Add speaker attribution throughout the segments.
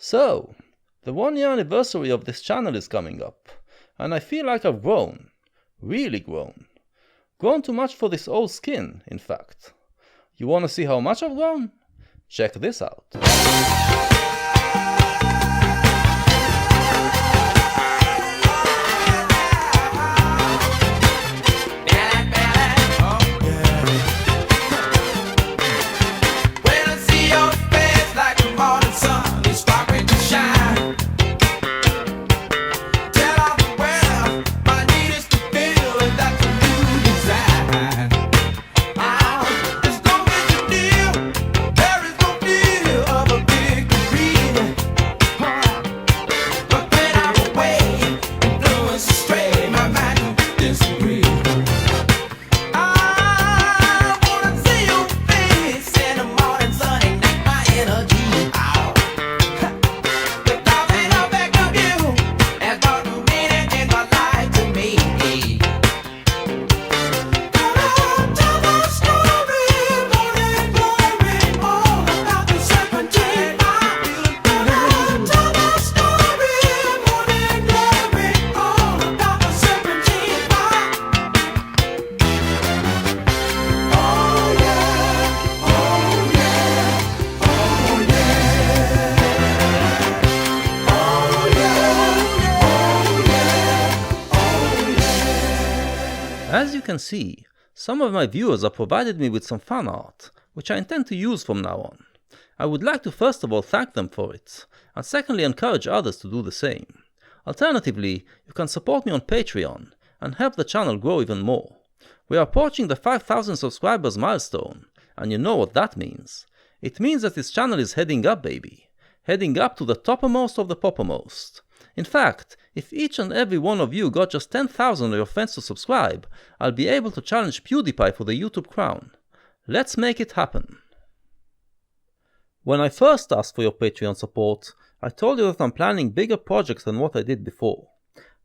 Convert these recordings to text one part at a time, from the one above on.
Speaker 1: So, the 1-year anniversary of this channel is coming up, and I feel like I've grown. Really grown. Grown too much for this old skin, in fact. You wanna see how much I've grown? Check this out. As you can see, some of my viewers have provided me with some fan art, which I intend to use from now on. I would like to first of all thank them for it, and secondly encourage others to do the same. Alternatively, you can support me on Patreon, and help the channel grow even more. We are approaching the 5,000 subscribers milestone, and you know what that means. It means that this channel is heading up, baby. Heading up to the toppermost of the poppermost. In fact, if each and every one of you got just 10,000 of your friends to subscribe, I'll be able to challenge PewDiePie for the YouTube crown. Let's make it happen. When I first asked for your Patreon support, I told you that I'm planning bigger projects than what I did before.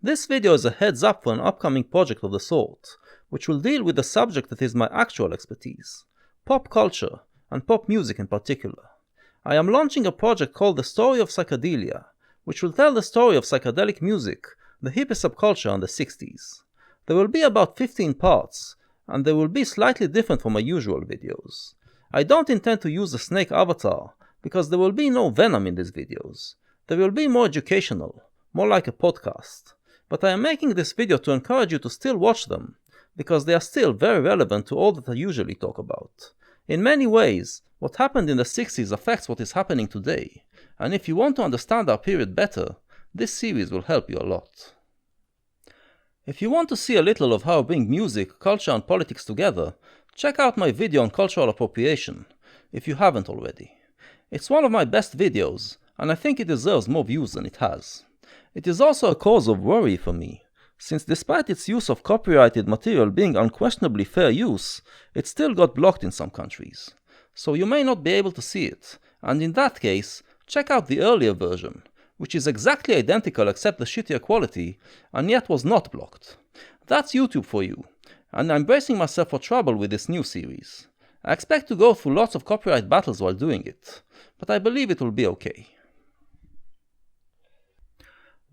Speaker 1: This video is a heads up for an upcoming project of the sort, which will deal with the subject that is my actual expertise, pop culture, and pop music in particular. I am launching a project called The Story of Psychedelia, which will tell the story of psychedelic music, the hippie subculture in the 60s. There will be about 15 parts, and they will be slightly different from my usual videos. I don't intend to use a snake avatar, because there will be no venom in these videos. They will be more educational, more like a podcast. But I am making this video to encourage you to still watch them, because they are still very relevant to all that I usually talk about. In many ways, what happened in the 60s affects what is happening today, and if you want to understand our period better, this series will help you a lot. If you want to see a little of how I bring music, culture and politics together, check out my video on cultural appropriation, if you haven't already. It's one of my best videos, and I think it deserves more views than it has. It is also a cause of worry for me, since despite its use of copyrighted material being unquestionably fair use, it still got blocked in some countries. So you may not be able to see it, and in that case, check out the earlier version, which is exactly identical except the shittier quality, and yet was not blocked. That's YouTube for you, and I'm bracing myself for trouble with this new series. I expect to go through lots of copyright battles while doing it, but I believe it will be okay.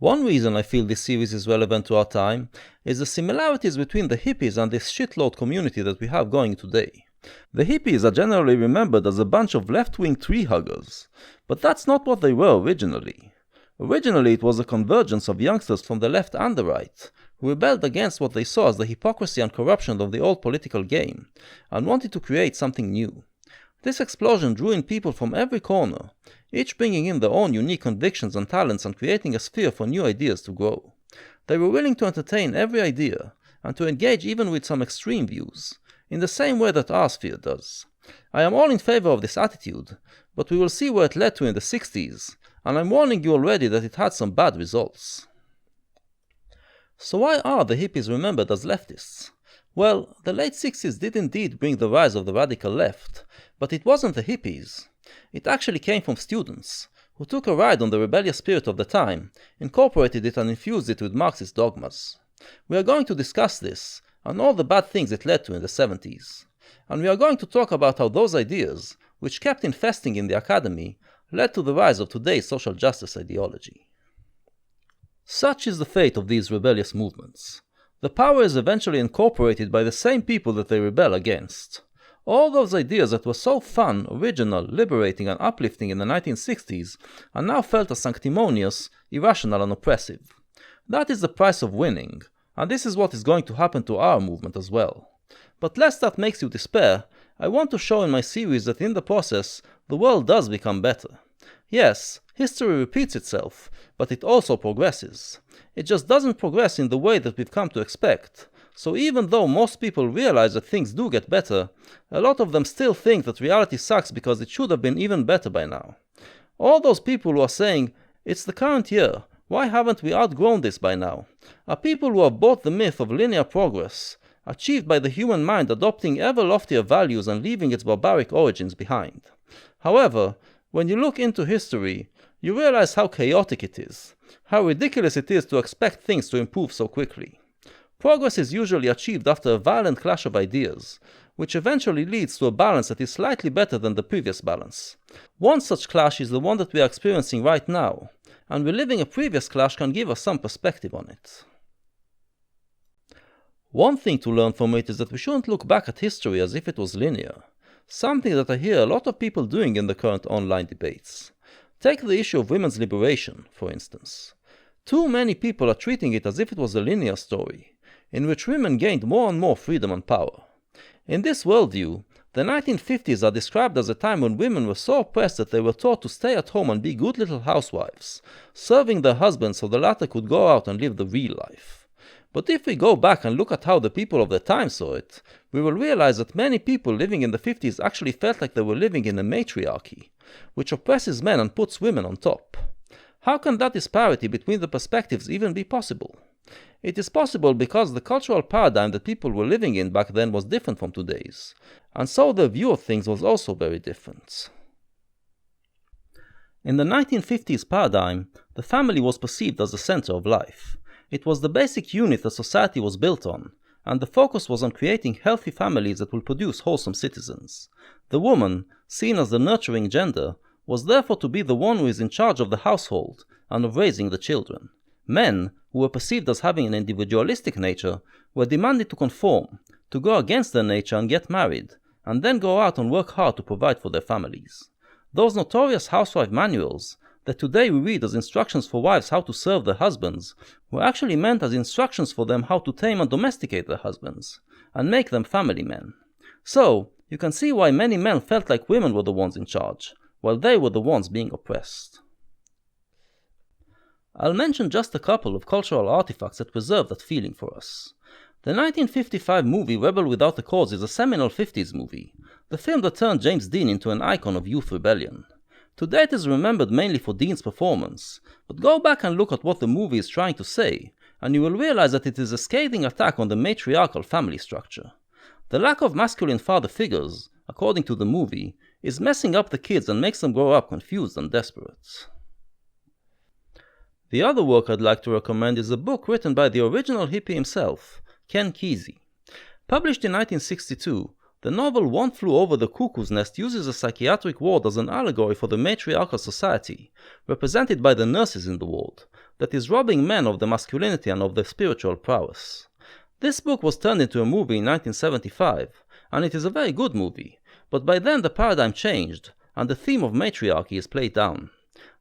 Speaker 1: One reason I feel this series is relevant to our time is the similarities between the hippies and this shitload community that we have going today. The hippies are generally remembered as a bunch of left-wing tree huggers, but that's not what they were originally. Originally it was a convergence of youngsters from the left and the right, who rebelled against what they saw as the hypocrisy and corruption of the old political game, and wanted to create something new. This explosion drew in people from every corner, each bringing in their own unique convictions and talents and creating a sphere for new ideas to grow. They were willing to entertain every idea, and to engage even with some extreme views, in the same way that our sphere does. I am all in favor of this attitude, but we will see where it led to in the 60s, and I'm warning you already that it had some bad results. So why are the hippies remembered as leftists? Well, the late 60s did indeed bring the rise of the radical left, but it wasn't the hippies. It actually came from students, who took a ride on the rebellious spirit of the time, incorporated it and infused it with Marxist dogmas. We are going to discuss this, and all the bad things it led to in the 70s. And we are going to talk about how those ideas, which kept infesting in the academy, led to the rise of today's social justice ideology. Such is the fate of these rebellious movements. The power is eventually incorporated by the same people that they rebel against. All those ideas that were so fun, original, liberating, and uplifting in the 1960s are now felt as sanctimonious, irrational, and oppressive. That is the price of winning, and this is what is going to happen to our movement as well. But lest that makes you despair, I want to show in my series that in the process, the world does become better. Yes, history repeats itself, but it also progresses. It just doesn't progress in the way that we've come to expect. So even though most people realize that things do get better, a lot of them still think that reality sucks because it should have been even better by now. All those people who are saying, "It's the current year, why haven't we outgrown this by now?" are people who have bought the myth of linear progress, achieved by the human mind adopting ever loftier values and leaving its barbaric origins behind. However, when you look into history, you realize how chaotic it is, how ridiculous it is to expect things to improve so quickly. Progress is usually achieved after a violent clash of ideas, which eventually leads to a balance that is slightly better than the previous balance. One such clash is the one that we are experiencing right now, and reliving a previous clash can give us some perspective on it. One thing to learn from it is that we shouldn't look back at history as if it was linear, something that I hear a lot of people doing in the current online debates. Take the issue of women's liberation, for instance. Too many people are treating it as if it was a linear story, in which women gained more and more freedom and power. In this worldview, the 1950s are described as a time when women were so oppressed that they were taught to stay at home and be good little housewives, serving their husbands so the latter could go out and live the real life. But if we go back and look at how the people of the time saw it, we will realize that many people living in the 50s actually felt like they were living in a matriarchy, which oppresses men and puts women on top. How can that disparity between the perspectives even be possible? It is possible because the cultural paradigm that people were living in back then was different from today's, and so their view of things was also very different. In the 1950s paradigm, the family was perceived as the center of life. It was the basic unit that society was built on, and the focus was on creating healthy families that will produce wholesome citizens. The woman, seen as the nurturing gender, was therefore to be the one who is in charge of the household and of raising the children. Men, who were perceived as having an individualistic nature, were demanded to conform, to go against their nature and get married, and then go out and work hard to provide for their families. Those notorious housewife manuals, that today we read as instructions for wives how to serve their husbands, were actually meant as instructions for them how to tame and domesticate their husbands, and make them family men. So, you can see why many men felt like women were the ones in charge, while they were the ones being oppressed. I'll mention just a couple of cultural artifacts that preserve that feeling for us. The 1955 movie Rebel Without a Cause is a seminal 50s movie, the film that turned James Dean into an icon of youth rebellion. Today it is remembered mainly for Dean's performance, but go back and look at what the movie is trying to say, and you will realize that it is a scathing attack on the matriarchal family structure. The lack of masculine father figures, according to the movie, is messing up the kids and makes them grow up confused and desperate. The other work I'd like to recommend is a book written by the original hippie himself, Ken Kesey. Published in 1962, the novel One Flew Over the Cuckoo's Nest uses a psychiatric ward as an allegory for the matriarchal society, represented by the nurses in the ward, that is robbing men of their masculinity and of their spiritual prowess. This book was turned into a movie in 1975, and it is a very good movie, but by then the paradigm changed, and the theme of matriarchy is played down.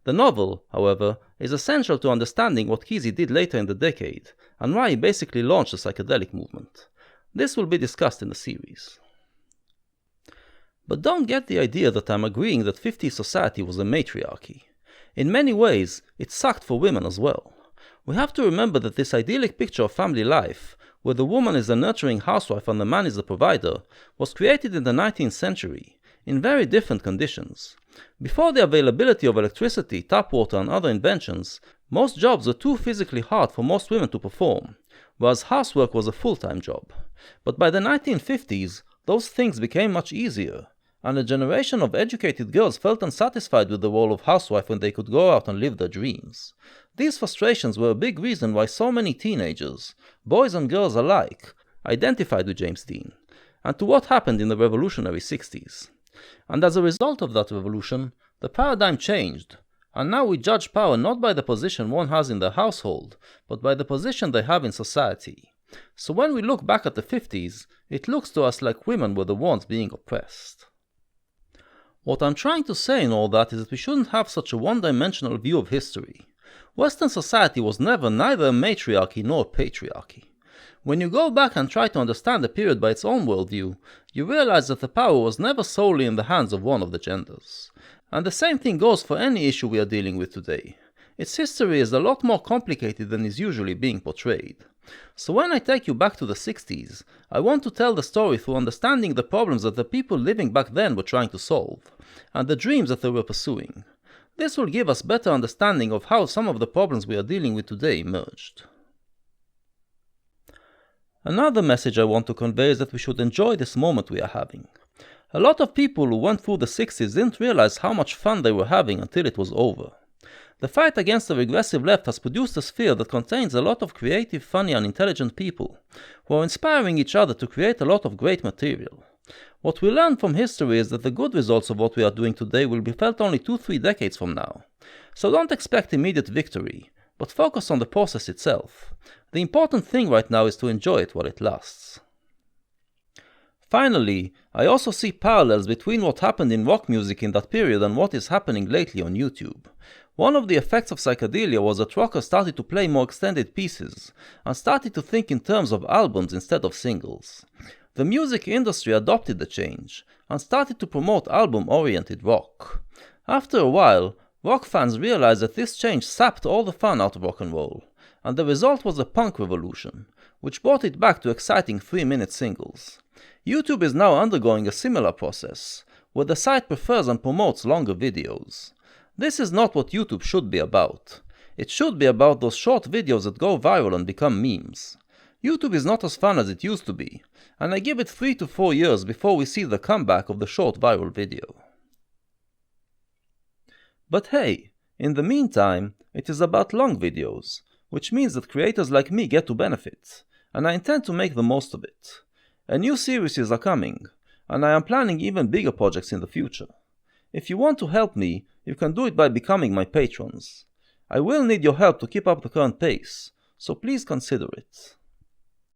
Speaker 1: The novel, however, is essential to understanding what Kesey did later in the decade, and why he basically launched the psychedelic movement. This will be discussed in the series. But don't get the idea that I'm agreeing that 50s society was a matriarchy. In many ways, it sucked for women as well. We have to remember that this idyllic picture of family life, where the woman is a nurturing housewife and the man is the provider, was created in the 19th century, in very different conditions. Before the availability of electricity, tap water and other inventions, most jobs were too physically hard for most women to perform, whereas housework was a full-time job. But by the 1950s, those things became much easier, and a generation of educated girls felt unsatisfied with the role of housewife when they could go out and live their dreams. These frustrations were a big reason why so many teenagers, boys and girls alike, identified with James Dean, and to what happened in the revolutionary 60s. And as a result of that revolution, The paradigm changed, and now we judge power not by the position one has in their household, but by the position they have in society. So when we look back at the 50s, it looks to us like women were the ones being oppressed. What I'm trying to say in all that is that we shouldn't have such a one-dimensional view of history. Western society was never neither a matriarchy nor a patriarchy. When you go back and try to understand the period by its own worldview, you realize that the power was never solely in the hands of one of the genders. And the same thing goes for any issue we are dealing with today. Its history is a lot more complicated than is usually being portrayed. So when I take you back to the 60s, I want to tell the story through understanding the problems that the people living back then were trying to solve, and the dreams that they were pursuing. This will give us better understanding of how some of the problems we are dealing with today emerged. Another message I want to convey is that we should enjoy this moment we are having. A lot of people who went through the 60s didn't realize how much fun they were having until it was over. The fight against the regressive left has produced a sphere that contains a lot of creative, funny and intelligent people, who are inspiring each other to create a lot of great material. What we learn from history is that the good results of what we are doing today will be felt only 2-3 decades from now. So don't expect immediate victory, but focus on the process itself. The important thing right now is to enjoy it while it lasts. Finally, I also see parallels between what happened in rock music in that period and what is happening lately on YouTube. One of the effects of psychedelia was that rockers started to play more extended pieces, and started to think in terms of albums instead of singles. The music industry adopted the change, and started to promote album-oriented rock. After a while, rock fans realized that this change sapped all the fun out of rock and roll, and the result was the punk revolution, which brought it back to exciting 3-minute singles. YouTube is now undergoing a similar process, where the site prefers and promotes longer videos. This is not what YouTube should be about. It should be about those short videos that go viral and become memes. YouTube is not as fun as it used to be, and I give it 3 to 4 years before we see the comeback of the short viral video. But hey, in the meantime, it is about long videos, which means that creators like me get to benefit, and I intend to make the most of it. A new series are coming, and I am planning even bigger projects in the future. If you want to help me, you can do it by becoming my patrons. I will need your help to keep up the current pace, so please consider it.